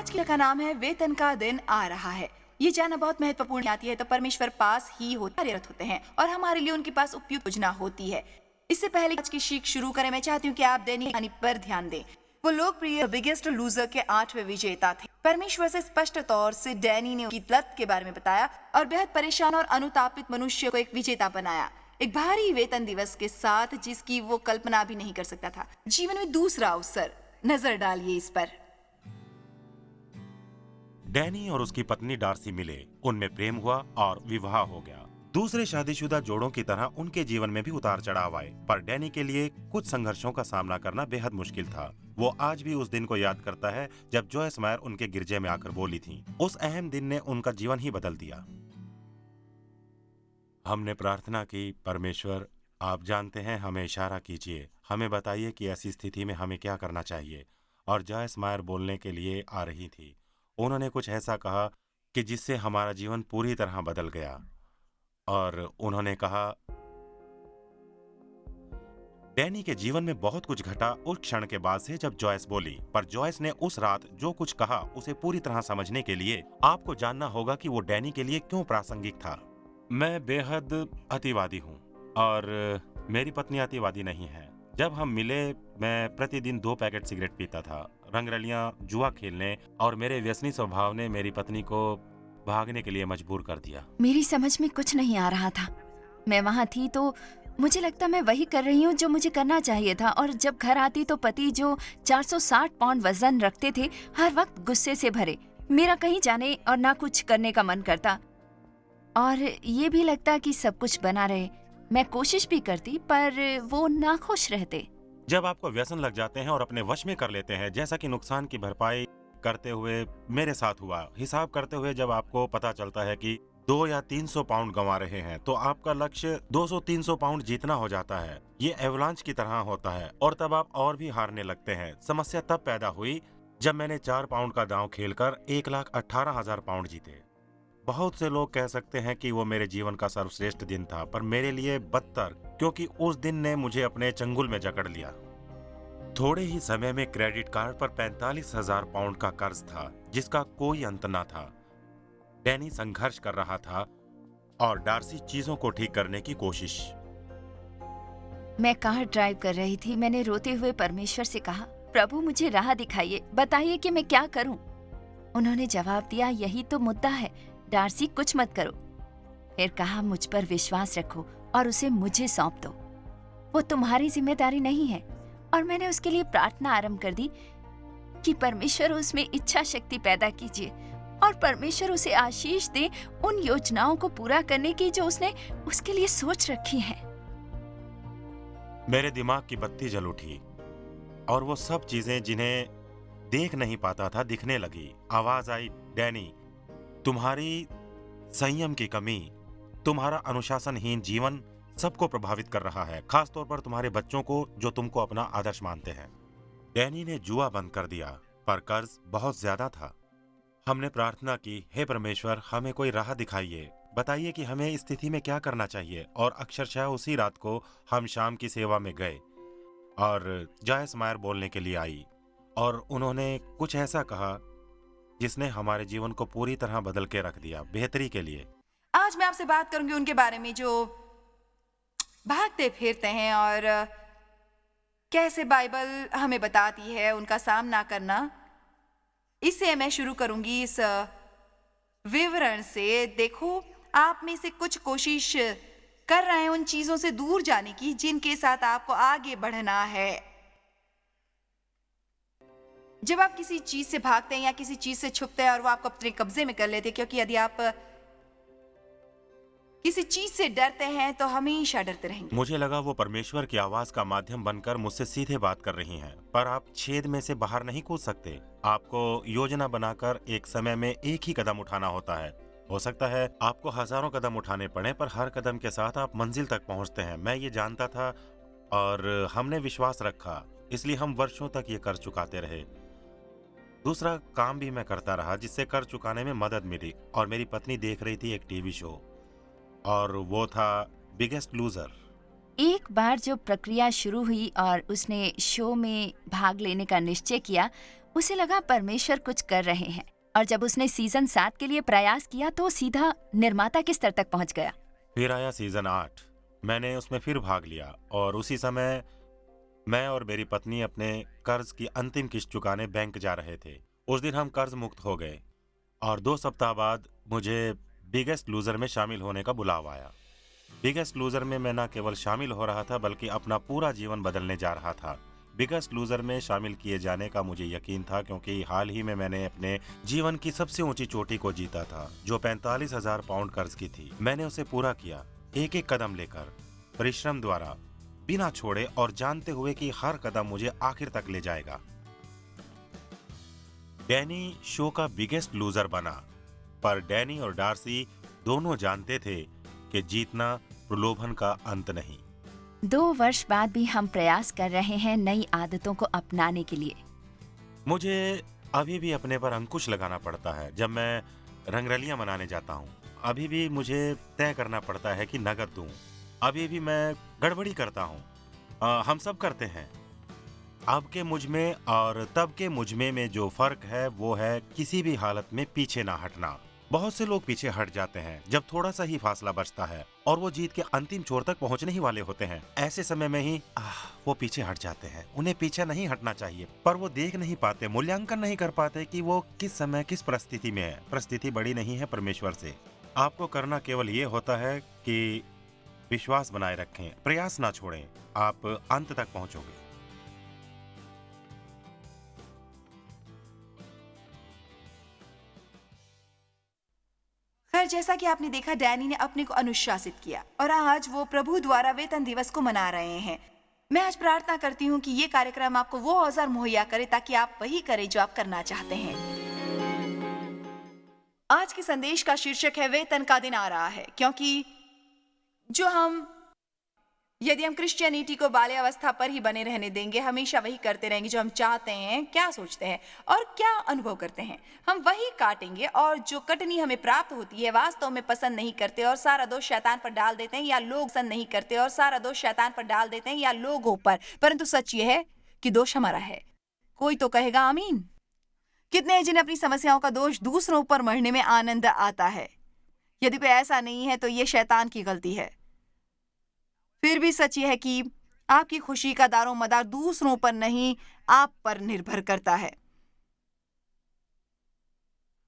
आज की का नाम है वेतन का दिन आ रहा है। ये जानना बहुत महत्वपूर्ण आती है तो परमेश्वर पास ही होते हैं और हमारे लिए उनके पास उपयुक्त योजना होती है। इससे पहले आज की शीख शुरू करें, मैं चाहती हूँ कि आप दैनिक कहानी पर ध्यान दें। वो लोकप्रिय बिगेस्ट लूजर के 8वें विजेता थे। परमेश्वर से स्पष्ट तौर से डैनी ने उसकी लत के बारे में बताया और बेहद परेशान और अनुतापित मनुष्य को एक विजेता बनाया, एक भारी वेतन दिवस के साथ जिसकी वो कल्पना भी नहीं कर सकता था। जीवन में दूसरा अवसर, नजर डालिए इस पर। डैनी और उसकी पत्नी डार्सी मिले, उनमें प्रेम हुआ और विवाह हो गया। दूसरे शादीशुदा जोड़ों की तरह उनके जीवन में भी उतार चढ़ाव आए, पर डैनी के लिए कुछ संघर्षों का सामना करना बेहद मुश्किल था। वो आज भी उस दिन को याद करता है जब जॉयस मायर उनके गिरजे में आकर बोली थी। उस अहम दिन ने उनका जीवन ही बदल दिया। हमने प्रार्थना की, परमेश्वर आप जानते हैं, हमें इशारा कीजिए, हमें बताइए कि ऐसी स्थिति में हमें क्या करना चाहिए। और जॉयस मायर बोलने के लिए आ रही थी। उन्होंने कुछ ऐसा कहा कि जिससे हमारा जीवन पूरी तरह बदल गया। और उन्होंने कहा, डैनी के जीवन में बहुत कुछ घटा उस क्षण के बाद से जब जॉयस बोली, पर जॉयस ने उस रात जो कुछ कहा उसे पूरी तरह समझने के लिए आपको जानना होगा कि वो डैनी के लिए क्यों प्रासंगिक था। मैं बेहद अतिवादी हूँ और मेरी पत्नी अतिवादी नहीं है। जब हम मिले मैं प्रतिदिन 2 पैकेट सिगरेट पीता था। रंगरलियां, जुआ खेलने और मेरे व्यसनी स्वभाव ने मेरी पत्नी को भागने के लिए मजबूर कर दिया। मेरी समझ में कुछ नहीं आ रहा था। मैं वहाँ थी तो मुझे लगता मैं वही कर रही हूँ जो मुझे करना चाहिए था, और जब घर आती तो पति जो 460 पाउंड वजन रखते थे हर वक्त गुस्से से भरे, मेरा कहीं जाने और ना कुछ करने का मन करता, और ये भी लगता कि सब कुछ बना रहे। मैं कोशिश भी करती पर वो नाखुश रहते। जब आपको व्यसन लग जाते हैं और अपने वश में कर लेते हैं, जैसा कि नुकसान की भरपाई करते हुए मेरे साथ हुआ, हिसाब करते हुए जब आपको पता चलता है कि 2 या 300 पाउंड गंवा रहे हैं तो आपका लक्ष्य 200-300 पाउंड जीतना हो जाता है। ये एवलांच की तरह होता है और तब आप और भी हारने लगते हैं। समस्या तब पैदा हुई जब मैंने 4 पाउंड का दांव खेलकर 1,18,000 पाउंड जीते। बहुत से लोग कह सकते हैं कि वो मेरे जीवन का सर्वश्रेष्ठ दिन था, पर मेरे लिए बदतर, क्योंकि उस दिन ने मुझे अपने चंगुल में जकड़ लिया। थोड़े ही समय में क्रेडिट कार्ड पर 45,000 पाउंड का कर्ज था जिसका कोई अंत न था। डैनी संघर्ष कर रहा था और डार्सी चीजों को ठीक करने की कोशिश। मैं कार ड्राइव कर रही थी। मैंने रोते हुए परमेश्वर से कहा, प्रभु मुझे राह दिखाइए, बताइए कि मैं क्या करूं। उन्होंने जवाब दिया, यही तो मुद्दा है डार्सी, कुछ मत करो। फिर कहा, मुझ पर विश्वास रखो और उसे मुझे सौंप दो, वो तुम्हारी जिम्मेदारी नहीं है। और मैंने उसके लिए प्रार्थना आरंभ कर दी कि परमेश्वर उसमें इच्छा शक्ति पैदा कीजिए और परमेश्वर उसे आशीष दे उन योजनाओं को पूरा करने की जो उसने उसके लिए सोच रखी है। मेरे दिमाग की बत्ती जल उठी और वो सब चीजें जिन्हें देख नहीं पाता था दिखने लगी। आवाज आई, डैनी, तुम्हारी संयम की कमी, तुम्हारा अनुशासनहीन जीवन सबको प्रभावित कर रहा है, खासतौर पर तुम्हारे बच्चों को जो तुमको अपना आदर्श मानते हैं। डैनी ने जुआ बंद कर दिया, पर कर्ज बहुत ज्यादा था। हमने प्रार्थना की, हे परमेश्वर, हमें कोई राह दिखाइए, बताइए कि हमें इस स्थिति में क्या करना चाहिए। और अक्षरशः उसी रात को हम शाम की सेवा में गए और जॉयस मायर बोलने के लिए आई और उन्होंने कुछ ऐसा कहा जिसने हमारे जीवन को पूरी तरह बदल के रख दिया, बेहतरी के लिए। आज मैं आपसे बात करूंगी उनके बारे में जो भागते फिरते हैं और कैसे बाइबल हमें बताती है उनका सामना करना। इसे मैं शुरू करूंगी इस विवरण से। देखो, आप में से कुछ कोशिश कर रहे हैं उन चीजों से दूर जाने की जिनके साथ आपको आगे बढ़ना है। जब आप किसी चीज से भागते हैं या किसी चीज से छुपते हैं और वो आपको अपने कब्जे में कर लेते हैं, क्योंकि यदि आप किसी चीज से डरते हैं तो हमेशा डरते रहेंगे। मुझे लगा वो परमेश्वर की आवाज का माध्यम बनकर मुझसे सीधे बात कर रही हैं, पर आप छेद में से बाहर नहीं कूद सकते। आपको योजना बनाकर एक समय में एक ही कदम उठाना होता है। हो सकता है आपको हजारों कदम उठाने पड़े, पर हर कदम के साथ आप मंजिल तक पहुंचते हैं। मैं ये जानता था और हमने विश्वास रखा, इसलिए हम वर्षों तक ये कर चुकाते रहे। दूसरा काम भी मैं करता रहा जिससे कर चुकाने में मदद मिली, और मेरी पत्नी देख रही थी एक टीवी शो और वो था बिगेस्ट लूजर। एक बार जो प्रक्रिया शुरू हुई और उसने शो में भाग लेने का निश्चय किया, उसे लगा परमेश्वर कुछ कर रहे हैं, और जब उसने सीजन 7 के लिए प्रयास किया तो सीधा निर्माता के स्तर तक पहुंच गया। फिर आया सीजन 8। मैंने उसमें फिर भाग लिया और उसी समय मैं और मेरी पत्नी अपने कर्ज की अंतिम किस्त चुकाने बैंक जा रहे थे। उस दिन हम कर्ज मुक्त हो गए और 2 सप्ताह बाद मुझे बिगेस्ट लूजर में शामिल होने का बुलावा आया। बिगेस्ट लूजर में मैं न केवल शामिल हो रहा था बल्कि अपना पूरा जीवन बदलने जा रहा था। बिगेस्ट लूजर में शामिल किए जाने का मुझे यकीन था क्योंकि हाल ही में मैंने अपने जीवन की सबसे ऊंची चोटी को जीता था, जो 45,000 पाउंड कर्ज की थी। मैंने उसे पूरा किया, एक एक कदम लेकर, परिश्रम द्वारा, बिना छोड़े और जानते हुए कि हर कदम मुझे आखिर तक ले जाएगा। डैनी शो का बिगेस्ट लूजर बना, पर डैनी और डार्सी दोनों जानते थे कि जीतना प्रलोभन का अंत नहीं। 2 वर्ष बाद भी हम प्रयास कर रहे हैं नई आदतों को अपनाने के लिए। मुझे अभी भी अपने पर अंकुश लगाना पड़ता है जब मैं रंगरलियां मनाने जाता हूँ। अभी भी मुझे तय करना पड़ता है कि नगद दूं। अभी भी मैं गड़बड़ी करता हूँ। हम सब करते हैं। अब के मुझ में और तब के मुझ में जो फर्क है वो है किसी भी हालत में पीछे ना हटना। बहुत से लोग पीछे हट जाते हैं जब थोड़ा सा ही फासला बचता है और वो जीत के अंतिम छोर तक पहुंचने ही वाले होते हैं। ऐसे समय में ही वो पीछे हट जाते हैं। उन्हें पीछे नहीं हटना चाहिए, पर वो देख नहीं पाते, मूल्यांकन नहीं कर पाते कि वो किस समय किस परिस्थिति में है। परिस्थिति बड़ी नहीं है परमेश्वर से। आपको करना केवल ये होता है कि विश्वास बनाए रखें, प्रयास ना छोड़ें, आप अंत तक पहुंचोगे। खैर, जैसा कि आपने देखा, डैनी ने अपने को अनुशासित किया और आज वो प्रभु द्वारा वेतन दिवस को मना रहे हैं। मैं आज प्रार्थना करती हूँ कि ये कार्यक्रम आपको वो औजार मुहैया करे ताकि आप वही करें जो आप करना चाहते हैं। आज के संदेश का शीर्षक है वेतन का दिन आ रहा है, क्योंकि यदि हम क्रिश्चियनिटी को बाल्यावस्था पर ही बने रहने देंगे, हमेशा वही करते रहेंगे जो हम चाहते हैं, क्या सोचते हैं और क्या अनुभव करते हैं, हम वही काटेंगे और जो कटनी हमें प्राप्त होती है वास्तव में पसंद नहीं करते और सारा दोष शैतान पर डाल देते हैं, या लोग पसंद नहीं करते और सारा दोष शैतान पर डाल देते हैं या लोगों पर। परंतु सच ये है कि दोष हमारा है। कोई तो कहेगा आमीन। कितने हैं जिन्हें अपनी समस्याओं का दोष दूसरों पर मढ़ने में आनंद आता है? यदि कोई ऐसा नहीं है तो ये शैतान की गलती है। फिर भी सच यह है कि आपकी खुशी का दारोमदार दूसरों पर नहीं, आप पर निर्भर करता है।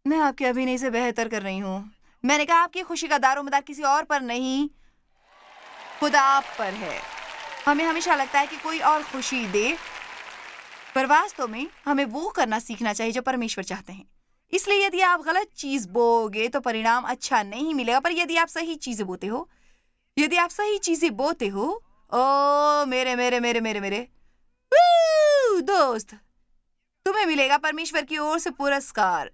मैं आपके अभिनय से बेहतर कर रही हूं। मैंने कहा आपकी खुशी का दारोमदार किसी और पर नहीं, खुदा आप पर है। हमें हमेशा लगता है कि कोई और खुशी दे, पर वास्तव में हमें वो करना सीखना चाहिए जो परमेश्वर चाहते हैं। इसलिए यदि आप गलत चीज बोगे तो परिणाम अच्छा नहीं मिलेगा, पर यदि आप सही चीजें बोते हो, यदि आप सही चीजें बोते हो, ओ मेरे मेरे मेरे मेरे मेरे दोस्त, तुम्हें मिलेगा परमेश्वर की ओर से पुरस्कार।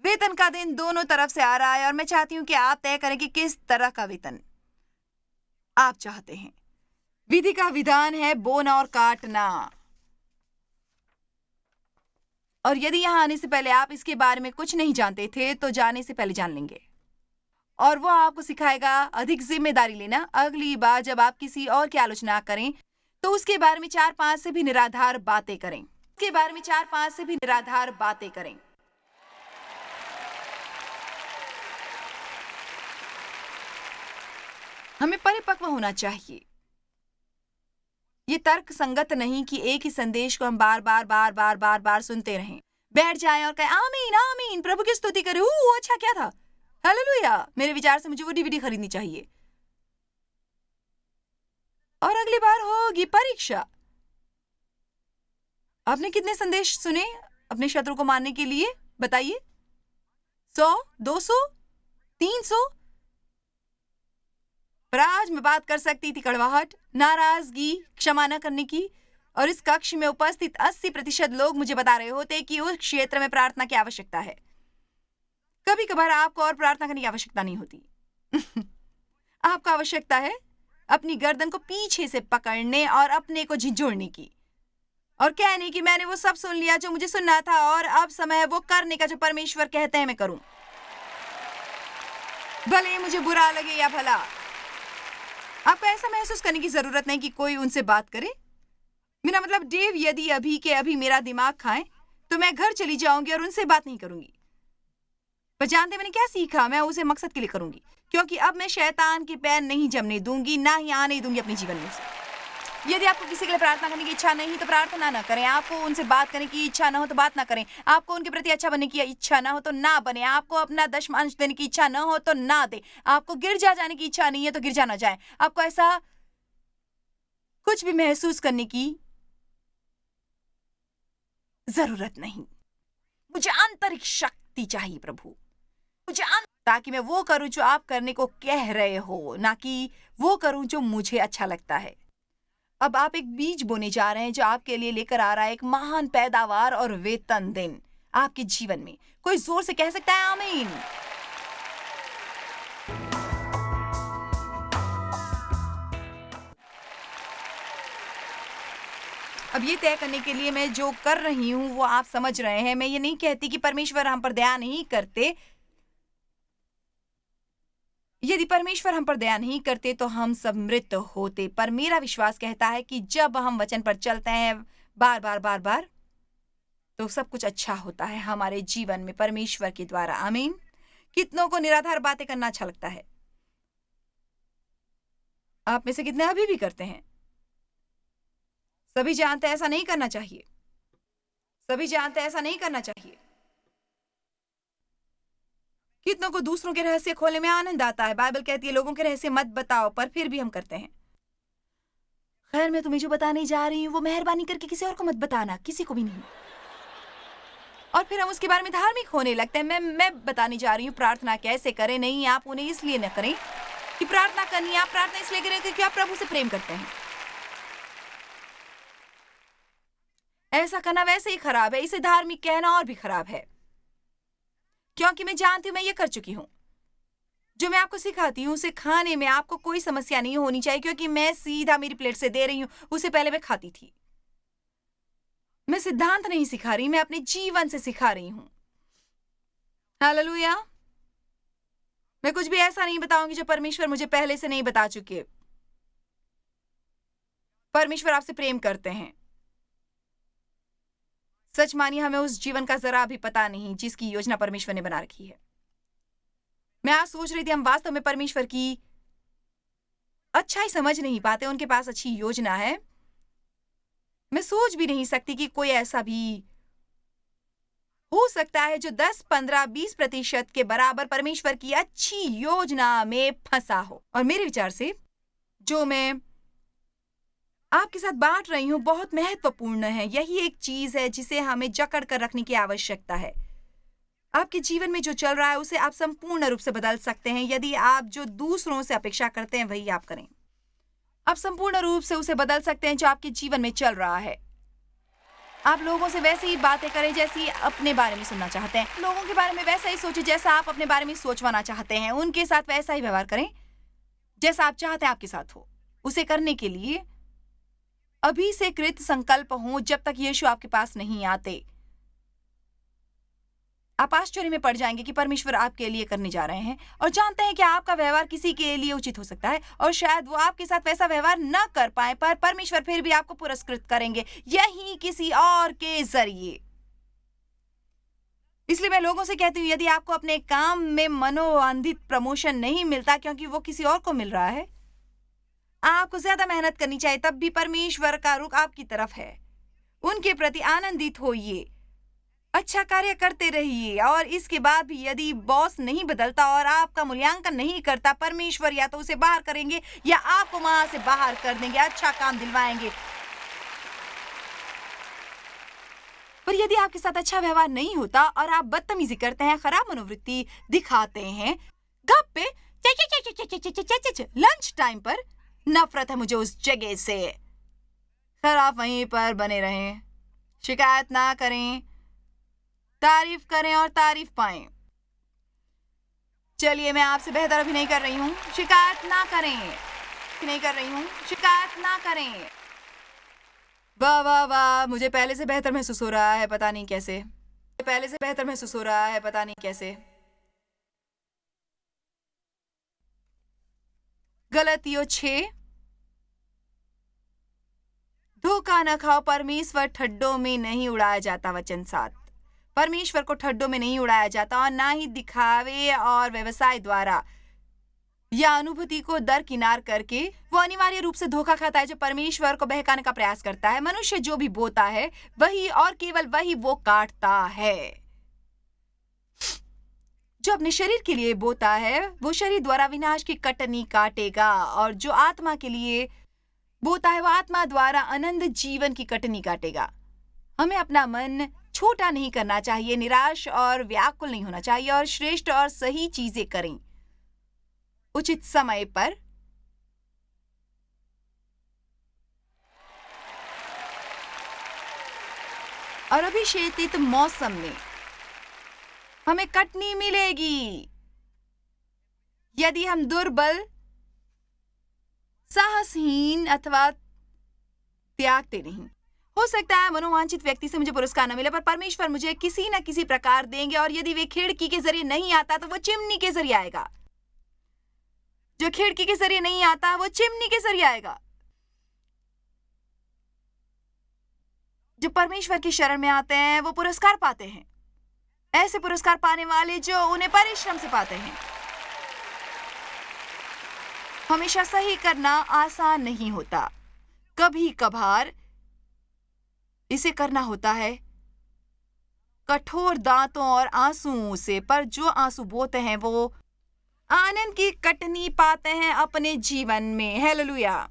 वेतन का दिन दोनों तरफ से आ रहा है और मैं चाहती हूं कि आप तय करें कि किस तरह का वेतन आप चाहते हैं। विधि का विधान है बोना और काटना, और यदि यहां आने से पहले आप इसके बारे में कुछ नहीं जानते थे तो जाने से पहले जान लेंगे, और वो आपको सिखाएगा अधिक जिम्मेदारी लेना। अगली बार जब आप किसी और की आलोचना करें तो उसके बारे में 4-5 से भी निराधार बातें करें। उसके बारे में 4-5 से भी निराधार बातें करें। हमें परिपक्व होना चाहिए। ये तर्क संगत नहीं कि एक ही संदेश को हम बार बार बार बार बार बार सुनते रहें, बैठ जाएं और कहें आमीन आमीन, प्रभु की स्तुति करें, अच्छा क्या था, हालेलुया। मेरे विचार से मुझे वो डीवीडी खरीदनी चाहिए। और अगली बार होगी परीक्षा। आपने कितने संदेश सुने अपने शत्रु को मारने के लिए? बताइए। 100, 200, 300? पर आज मैं बात कर सकती थी कड़वाहट, नाराजगी, क्षमा न करने की, और इस कक्ष में उपस्थित 80% लोग मुझे बता रहे होते कि उस क्षेत्र में प्रार्थना की आवश्यकता है। कभी कभार आपको और प्रार्थना करने की आवश्यकता नहीं होती। आपको आवश्यकता है अपनी गर्दन को पीछे से पकड़ने और अपने को झिझोड़ने की और कहने कि मैंने वो सब सुन लिया जो मुझे सुनना था और अब समय है वो करने का जो परमेश्वर कहते हैं मैं करूं, भले ही मुझे बुरा लगे या भला। आपको ऐसा महसूस करने की जरूरत नहीं कि कोई उनसे बात करे। मेरा मतलब डेव यदि अभी के अभी मेरा दिमाग खाएं तो मैं घर चली जाऊंगी और उनसे बात नहीं करूंगी। पर जानते मैंने क्या सीखा? मैं उसे मकसद के लिए करूंगी, क्योंकि अब मैं शैतान के पैर नहीं जमने दूंगी, ना ही आने दूंगी अपने जीवन में उसे। यदि आपको किसी के लिए प्रार्थना करने की इच्छा नहीं तो प्रार्थना ना करें। आपको उनसे बात करने की इच्छा ना हो तो बात ना करें। आपको उनके प्रति अच्छा बनने की इच्छा ना हो तो ना बने। आपको अपना दशमांश देने की इच्छा ना हो तो ना दे। आपको गिरजा जाने की इच्छा नहीं है तो गिरजा ना जाए। आपको ऐसा कुछ भी महसूस करने की जरूरत नहीं। मुझे आंतरिक शक्ति चाहिए प्रभु, मुझे ताकि मैं वो करूं जो आप करने को कह रहे हो, ना कि वो करूं जो मुझे अच्छा लगता है। अब आप एक बीज बोने जा रहे हैं जो आपके लिए लेकर आ रहा है एक महान पैदावार और वेतन दिन आपके जीवन में। कोई जोर से कह सकता है आमीन? अब ये तय करने के लिए मैं जो कर रही हूं वो आप समझ रहे हैं। मैं ये नहीं कहती कि परमेश्वर हम पर दया नहीं करते। यदि परमेश्वर हम पर दया नहीं करते तो हम सब मृत होते। पर मेरा विश्वास कहता है कि जब हम वचन पर चलते हैं बार बार बार बार, तो सब कुछ अच्छा होता है हमारे जीवन में परमेश्वर के द्वारा। आमीन। कितनों को निराधार बातें करना अच्छा लगता है? आप में से कितने अभी भी करते हैं? सभी जानते हैं ऐसा नहीं करना चाहिए। सभी जानते हैं ऐसा नहीं करना चाहिए। कितनों को दूसरों के रहस्य खोलने में आनंद आता है। बाइबल कहती है लोगों के रहस्य मत बताओ, पर फिर भी हम करते हैं। खैर, मैं तुम्हें जो बताने जा रही हूं वो मेहरबानी करके किसी और को मत बताना, किसी को भी नहीं। और फिर हम उसके बारे में धार्मिक होने लगते हैं। मैं बताने जा रही हूँ प्रार्थना कैसे करें। नहीं, आप उन्हें इसलिए न करें कि प्रार्थना करनी है। आप प्रार्थना इसलिए करें क्योंकि आप प्रभु से प्रेम करते हैं। ऐसा करना वैसे ही खराब है। इसे धार्मिक कहना और भी खराब है, क्योंकि मैं जानती हूं, मैं ये कर चुकी हूं। जो मैं आपको सिखाती हूं उसे खाने में आपको कोई समस्या नहीं होनी चाहिए, क्योंकि मैं सीधा मेरी प्लेट से दे रही हूं। उसे पहले मैं खाती थी। मैं सिद्धांत नहीं सिखा रही, मैं अपने जीवन से सिखा रही हूं। हालेलुया। मैं कुछ भी ऐसा नहीं बताऊंगी जो परमेश्वर मुझे पहले से नहीं बता चुके। परमेश्वर आपसे प्रेम करते हैं। सच मानिए, हमें उस जीवन का जरा भी पता नहीं जिसकी योजना परमेश्वर ने बना रखी है। मैं आज सोच रही थी हम वास्तव में परमेश्वर की अच्छाई समझ नहीं पाते। उनके पास अच्छी योजना है। मैं सोच भी नहीं सकती कि कोई ऐसा भी हो सकता है जो 10, 15, 20% के बराबर परमेश्वर की अच्छी योजना में फंसा हो। और मेरे विचार से जो मैं आपके साथ बांट रही हूं बहुत महत्वपूर्ण है। यही एक चीज है जिसे हमें जकड़ कर रखने की आवश्यकता है। आपके जीवन में जो चल रहा है उसे आप संपूर्ण रूप से बदल सकते हैं यदि आप जो दूसरों से अपेक्षा करते हैं वही आप करें। आप संपूर्ण रूप से उसे बदल सकते हैं जो आपके जीवन में चल रहा है। आप लोगों से वैसे ही बातें करें जैसी अपने बारे में सुनना चाहते हैं। लोगों के बारे में वैसा ही सोचें जैसा आप अपने बारे में सोचवाना चाहते हैं। उनके साथ वैसा ही व्यवहार करें जैसा आप चाहते हैं आपके साथ हो। उसे करने के लिए अभी से कृत संकल्प हो जब तक यीशु आपके पास नहीं आते। आप आश्चर्य में पड़ जाएंगे कि परमेश्वर आपके लिए करने जा रहे हैं और जानते हैं कि आपका व्यवहार किसी के लिए उचित हो सकता है और शायद वो आपके साथ वैसा व्यवहार न कर पाए, पर परमेश्वर फिर भी आपको पुरस्कृत करेंगे, यही किसी और के जरिए। इसलिए मैं लोगों से कहती हूँ, यदि आपको अपने काम में मनोवांछित प्रमोशन नहीं मिलता क्योंकि वो किसी और को मिल रहा है, आपको ज्यादा मेहनत करनी चाहिए। तब भी परमेश्वर का रुख आपकी तरफ है। उनके प्रति आनंदित होइए, अच्छा कार्य करते रहिए। और इसके बाद भी यदि बॉस नहीं बदलता और आपका मूल्यांकन नहीं करता, परमेश्वर या तो उसे बाहर करेंगे या आपको वहां से बाहर कर देंगे, अच्छा काम दिलवाएंगे। पर यदि आपके साथ अच्छा व्यवहार नहीं होता और आप बदतमीजी करते हैं, खराब मनोवृत्ति दिखाते हैं, गप्पे, लंच टाइम पर, नफरत है मुझे उस जगह से। सर, आप वहीं पर बने रहें, शिकायत ना करें, तारीफ करें और तारीफ पाएं। चलिए, मैं आपसे बेहतर अभी नहीं कर रही हूँ, शिकायत ना करें। नहीं कर रही हूँ, शिकायत ना करें। वाह वाह वाह, मुझे पहले से बेहतर महसूस हो रहा है, पता नहीं कैसे। पहले से बेहतर महसूस हो रहा है, पता नहीं कैसे। गलतियों 6, धोखा न खाओ, परमेश्वर ठड्डों में नहीं उड़ाया जाता। वचन 7। परमेश्वर को ठड्डों में नहीं उड़ाया जाता और ना ही दिखावे और व्यवसाय द्वारा या अनुभूति को दरकिनार करके। वो अनिवार्य रूप से धोखा खाता है जो परमेश्वर को बहकाने का प्रयास करता है। मनुष्य जो भी बोता है वही और केवल वही वो काटता है। जो अपने शरीर के लिए बोता है वो शरीर द्वारा विनाश की कटनी काटेगा, और जो आत्मा के लिए बोता है वो आत्मा द्वारा अनंत जीवन की कटनी काटेगा। हमें अपना मन छोटा नहीं करना चाहिए, निराश और व्याकुल नहीं होना चाहिए, और श्रेष्ठ और सही चीजें करें उचित समय पर। और अभिषेकित मौसम में हमें कटनी मिलेगी यदि हम दुर्बल, साहसहीन अथवा त्यागते नहीं। हो सकता है मनोवांछित व्यक्ति से मुझे पुरस्कार न मिले, पर परमेश्वर मुझे किसी न किसी प्रकार देंगे, और यदि वे खिड़की के जरिए नहीं आता तो वो चिमनी के जरिए आएगा। जो खिड़की के जरिए नहीं आता वो चिमनी के जरिए आएगा। जो परमेश्वर की शरण में आते हैं वो पुरस्कार पाते हैं, ऐसे पुरस्कार पाने वाले जो उन्हें परिश्रम से पाते हैं। हमेशा सही करना आसान नहीं होता, कभी कभार इसे करना होता है कठोर दांतों और आंसुओं से, पर जो आंसू बोते हैं वो आनंद की कटनी पाते हैं अपने जीवन में। हालेलुया।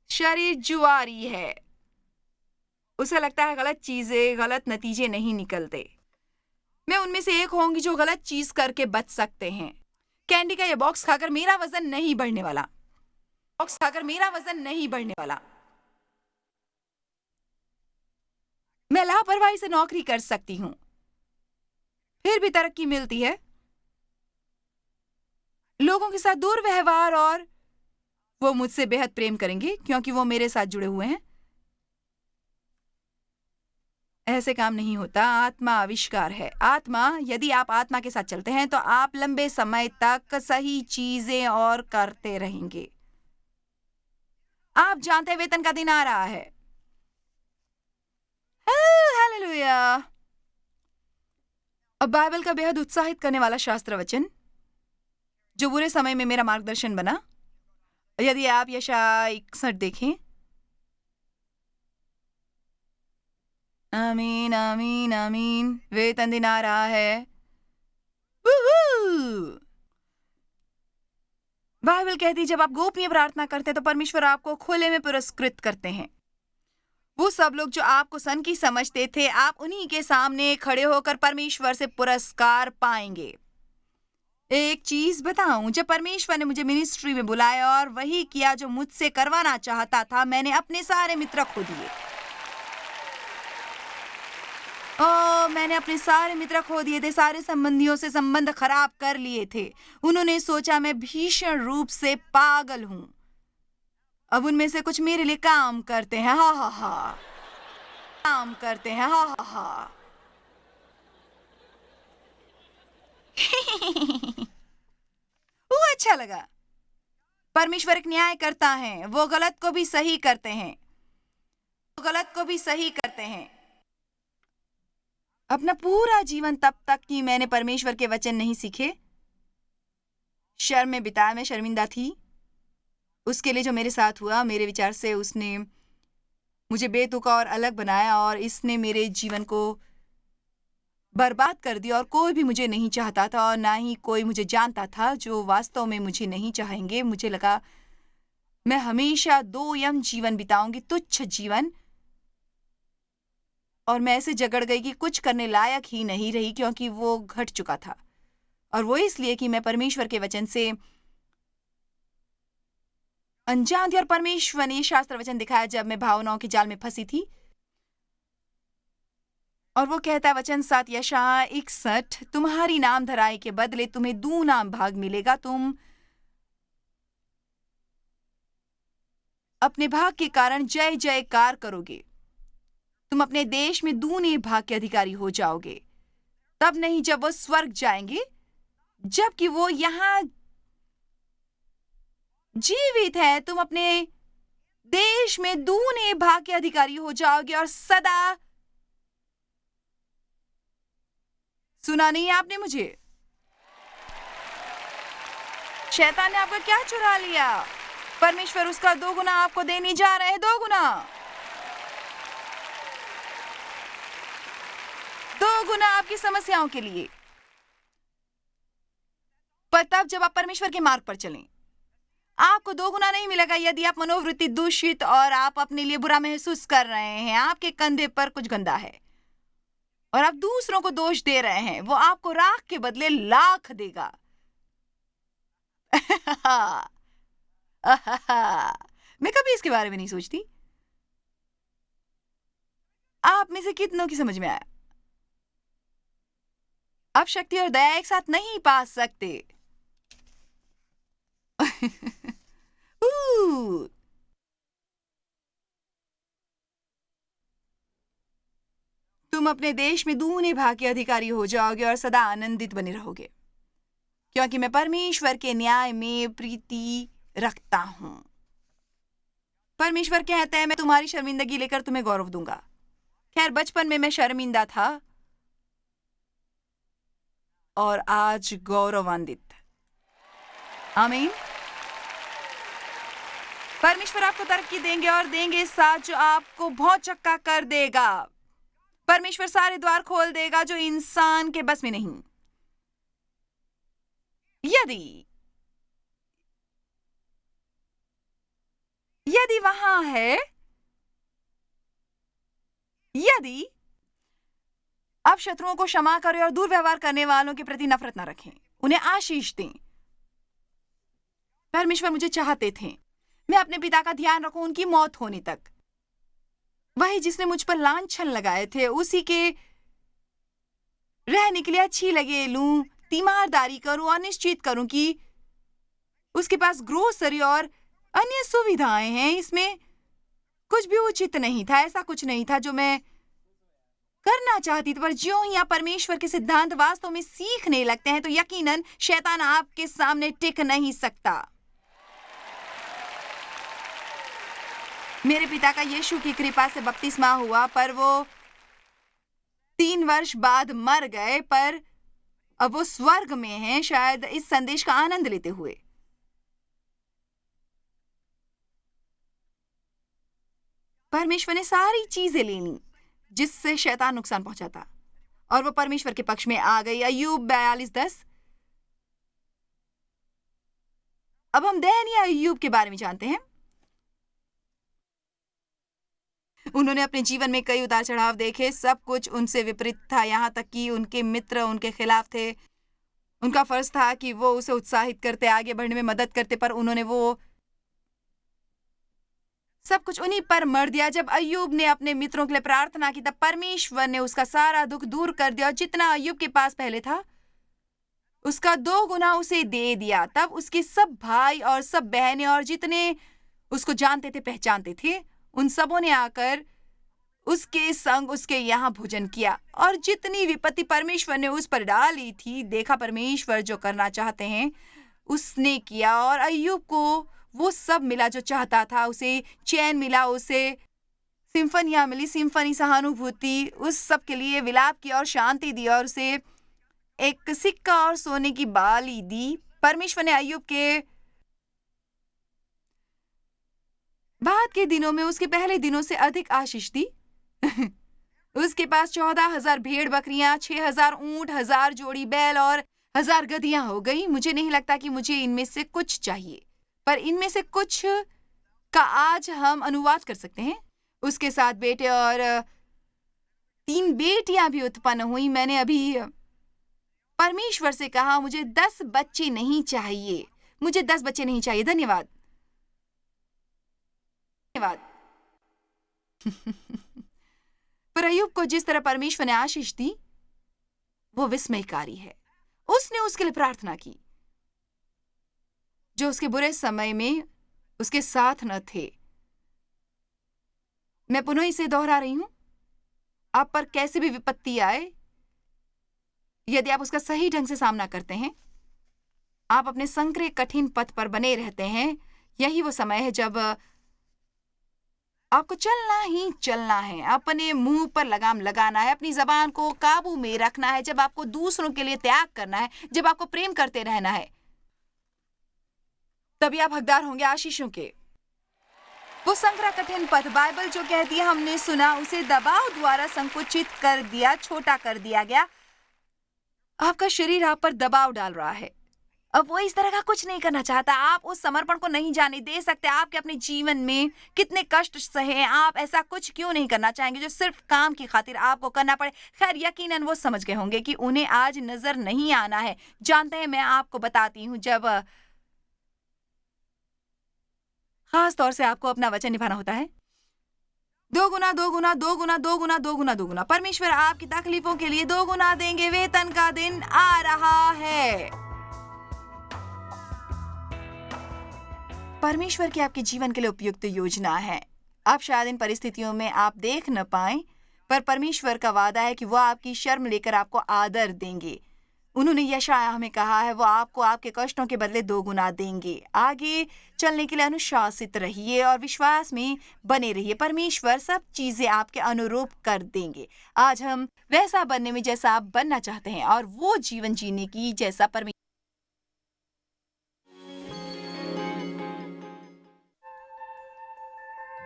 शरीर जुआरी है, उसे लगता है गलत चीजें, गलत नतीजे नहीं निकलते। मैं उनमें से एक होंगी जो गलत चीज करके बच सकते हैं। कैंडी का यह बॉक्स खाकर मेरा वजन नहीं बढ़ने वाला, बॉक्स खाकर मेरा वजन नहीं बढ़ने वाला। मैं लापरवाही से नौकरी कर सकती हूं, फिर भी तरक्की मिलती है। लोगों के साथ दुर्व्यवहार, और वो मुझसे बेहद प्रेम करेंगे क्योंकि वो मेरे साथ जुड़े हुए हैं। ऐसे काम नहीं होता। आत्मा आविष्कार है। आत्मा, यदि आप आत्मा के साथ चलते हैं तो आप लंबे समय तक सही चीजें और करते रहेंगे। आप जानते हैं वेतन का दिन आ रहा है। हालेलुया। अब बाइबल का बेहद उत्साहित करने वाला शास्त्र वचन जो बुरे समय में मेरा मार्गदर्शन बना। यदि आप यशायाह 61 देखें। आमीन आमीन आमीन। वेतन दिन आ रहा है। वूहू! बाइबल कहती है जब आप गोपनीय प्रार्थना करते हैं तो परमेश्वर आपको खुले में पुरस्कृत करते हैं। वो सब लोग जो आपको सनकी समझते थे, आप उन्हीं के सामने खड़े होकर परमेश्वर से पुरस्कार पाएंगे। एक चीज बताऊं, जब परमेश्वर ने मुझे मिनिस्ट्री में बुलाया और वही किया जो मुझसे करवाना चाहता था, मैंने अपने सारे मित्र खो दिए। मैंने अपने सारे मित्र खो दिए थे। सारे संबंधियों से संबंध खराब कर लिए थे। उन्होंने सोचा मैं भीषण रूप से पागल हूं। अब उनमें से कुछ मेरे लिए काम करते हैं। हा हा हा। काम करते हैं। हा हा हा। वो अच्छा लगा। परमेश्वर एक न्याय करता है। वो गलत को भी सही करते हैं। वो गलत को भी सही करते हैं। अपना पूरा जीवन तब तक कि मैंने परमेश्वर के वचन नहीं सीखे, शर्म में बिताया। मैं शर्मिंदा थी उसके लिए जो मेरे साथ हुआ। मेरे विचार से उसने मुझे बेतुका और अलग बनाया, और इसने मेरे जीवन को बर्बाद कर दिया। और कोई भी मुझे नहीं चाहता था, और ना ही कोई मुझे जानता था जो वास्तव में मुझे नहीं चाहेंगे। मुझे लगा मैं हमेशा 2 यम जीवन बिताऊंगी, तुच्छ जीवन। और मैं ऐसे जगड़ गई कि कुछ करने लायक ही नहीं रही, क्योंकि वो घट चुका था। और वो इसलिए कि मैं परमेश्वर के वचन से अनजान थी। और परमेश्वर ने शास्त्र वचन दिखाया जब मैं भावनाओं के जाल में फंसी थी। और वो कहता है वचन 7 यशायाह 61, तुम्हारी नाम धराई के बदले तुम्हें दूना भाग मिलेगा। तुम अपने भाग के कारण जय जयकार करोगे। तुम अपने देश में दूने भाग के अधिकारी हो जाओगे। तब नहीं जब वो स्वर्ग जाएंगे, जबकि वो यहां जीवित है। तुम अपने देश में दूने भाग के अधिकारी हो जाओगे और सदा। सुना नहीं आपने मुझे? शैतान ने आपका क्या चुरा लिया? परमेश्वर उसका 2 गुना आपको देने जा रहे हैं, 2 गुना, 2 गुना आपकी समस्याओं के लिए। पर तब जब आप परमेश्वर के मार्ग पर चलें, आपको 2 गुना नहीं मिलेगा। यदि आप मनोवृत्ति दूषित और आप अपने लिए बुरा महसूस कर रहे हैं, आपके कंधे पर कुछ गंदा है और आप दूसरों को दोष दे रहे हैं, वो आपको राख के बदले लाख देगा। मैं कभी इसके बारे में नहीं सोचती। आप में से कितनों की समझ में आया? आप शक्ति और दया एक साथ नहीं पा सकते। तुम अपने देश में दूने भाग के अधिकारी हो जाओगे और सदा आनंदित बने रहोगे, क्योंकि मैं परमेश्वर के न्याय में प्रीति रखता हूं। परमेश्वर कहते हैं, मैं तुम्हारी शर्मिंदगी लेकर तुम्हें गौरव दूंगा। खैर, बचपन में मैं शर्मिंदा था और आज गौरवान्वित। आमीन। परमेश्वर आपको तरक्की देंगे और देंगे साथ जो आपको भौचक्का कर देगा। परमेश्वर सारे द्वार खोल देगा जो इंसान के बस में नहीं। यदि वहां है, यदि आप शत्रुओं को क्षमा करें और दुर्व्यवहार करने वालों के प्रति नफरत न रखें, उन्हें आशीष दें। परमेश्वर मुझे चाहते थे मैं अपने पिता का ध्यान रखूं उनकी मौत होने तक। वही जिसने मुझ पर लांछन लगाए थे, उसी के रहने के लिए अच्छी लगे लूं, तीमारदारी करूं और निश्चित करूं कि उसके पास ग्रोसरी और अन्य सुविधाएं हैं। इसमें कुछ भी उचित नहीं था, ऐसा कुछ नहीं था जो मैं करना चाहती थी। पर ज्यों ही आप परमेश्वर के सिद्धांत वास्तव में सीखने लगते हैं, तो यकीनन शैतान आपके सामने टिक नहीं सकता। मेरे पिता का यीशु की कृपा से बपतिस्मा हुआ, पर वो 3 वर्ष बाद मर गए, पर अब वो स्वर्ग में हैं, शायद इस संदेश का आनंद लेते हुए। परमेश्वर ने सारी चीजें ले ली जिससे शैतान नुकसान पहुंचाता, और वो परमेश्वर के पक्ष में आ गई। अय्यूब 42:10। अब हम दयनीय अय्यूब के बारे में जानते हैं। उन्होंने अपने जीवन में कई उतार चढ़ाव देखे, सब कुछ उनसे विपरीत था, यहां तक कि उनके मित्र उनके खिलाफ थे। उनका फर्ज था कि वो उसे उत्साहित करते, आगे बढ़ने में मदद करते, पर उन्होंने वो सब कुछ उन्हीं पर मर दिया। जब अय्यूब ने अपने मित्रों के लिए प्रार्थना की, तब परमेश्वर ने उसका सारा दुख दूर कर दिया और जितना अय्यूब के पास पहले था उसका 2 गुना उसे दे दिया। तब उसके सब भाई और सब बहनें और जितने उसको जानते थे, पहचानते थे, उन सबों ने आकर उसके संग उसके यहाँ भोजन किया। और जितनी विपत्ति परमेश्वर ने उस पर डाली थी, देखा परमेश्वर जो करना चाहते हैं उसने किया, और अय्यूब को वो सब मिला जो चाहता था। उसे चैन मिला, उसे सिम्फनियां मिली, सिम्फनी सहानुभूति, उस सब के लिए विलाप की और शांति दी, और उसे एक सिक्का और सोने की बाली दी। परमेश्वर ने अय्यूब के बाद के दिनों में उसके पहले दिनों से अधिक आशीष दी। उसके पास 14,000 भेड़ बकरियां, 6,000 ऊंट, 1,000 जोड़ी बैल और 1,000 गधियां हो गई। मुझे नहीं लगता कि मुझे इनमें से कुछ चाहिए, पर इनमें से कुछ का आज हम अनुवाद कर सकते हैं। उसके 7 बेटे और 3 बेटियां भी उत्पन्न हुई। मैंने अभी परमेश्वर से कहा, मुझे 10 बच्चे नहीं चाहिए, मुझे 10 बच्चे नहीं चाहिए। धन्यवाद, धन्यवाद। पर अय्यूब को जिस तरह परमेश्वर ने आशीष दी, वो विस्मयकारी है। उसने उसके लिए प्रार्थना की जो उसके बुरे समय में उसके साथ न थे। मैं पुनः इसे दोहरा रही हूं, आप पर कैसे भी विपत्ति आए, यदि आप उसका सही ढंग से सामना करते हैं, आप अपने संकरे कठिन पथ पर बने रहते हैं, यही वो समय है जब आपको चलना ही चलना है, अपने मुंह पर लगाम लगाना है, अपनी जबान को काबू में रखना है, जब आपको दूसरों के लिए त्याग करना है, जब आपको प्रेम करते रहना है, तभी आप हकदार होंगे आशीषों के। वो संकरा कठिन पथ बाइबल जो कहती है हमने सुना उसे दबाव द्वारा संकुचित कर दिया, छोटा कर दिया गया। आपका शरीर आप पर दबाव डाल रहा है। अब वो इस तरह का कुछ नहीं करना चाहता। आप उस समर्पण को नहीं जाने दे सकते। आपके अपने जीवन में कितने कष्ट सहे, आप ऐसा कुछ क्यों नहीं करना चाहेंगे जो सिर्फ काम की खातिर आपको करना पड़े। खैर, यकीनन वो समझ गए होंगे कि उन्हें आज नजर नहीं आना है। जानते हैं, मैं आपको बताती हूँ, जब खास तौर से आपको अपना वचन निभाना होता है, 2 गुना 2 गुना 2 गुना 2 गुना 2 गुना 2 गुना परमेश्वर आपकी तकलीफों के लिए 2 गुना देंगे। वेतन का दिन आ रहा है। परमेश्वर की आपके जीवन के लिए उपयुक्त योजना है। आप शायद इन परिस्थितियों में आप देख न पाएं, पर परमेश्वर का वादा है कि वो आपकी शर्म लेकर आपको आदर देंगे। उन्होंने यशाया हमें कहा है, वो आपको आपके कष्टों के बदले 2 गुना देंगे। आगे चलने के लिए अनुशासित रहिए और विश्वास में बने रहिए। परमेश्वर सब चीजें आपके अनुरूप कर देंगे। आज हम वैसा बनने में जैसा आप बनना चाहते हैं और वो जीवन जीने की जैसा परमेश्वर।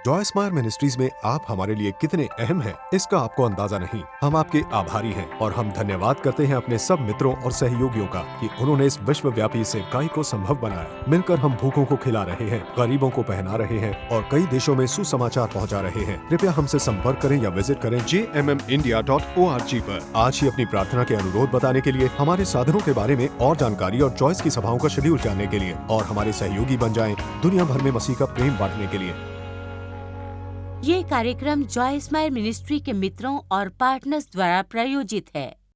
जॉय स्माइल मिनिस्ट्रीज में आप हमारे लिए कितने अहम हैं, इसका आपको अंदाजा नहीं। हम आपके आभारी हैं और हम धन्यवाद करते हैं अपने सब मित्रों और सहयोगियों का कि उन्होंने इस विश्वव्यापी सेवकाई को संभव बनाया। मिलकर हम भूखों को खिला रहे हैं, गरीबों को पहना रहे हैं और कई देशों में सुसमाचार पहुंचा रहे हैं। कृपया हमसे संपर्क करें या विजिट करें jmmindia.org पर। आज ही अपनी प्रार्थना के अनुरोध बताने के लिए, हमारे साधनों के बारे में और जानकारी और जॉयस की सभाओं का शेड्यूल जानने के लिए और हमारे सहयोगी बन जाएं दुनिया भर में मसीह का प्रेम बांटने के लिए। ये कार्यक्रम जॉय स्माइल मिनिस्ट्री के मित्रों और पार्टनर्स द्वारा प्रायोजित है।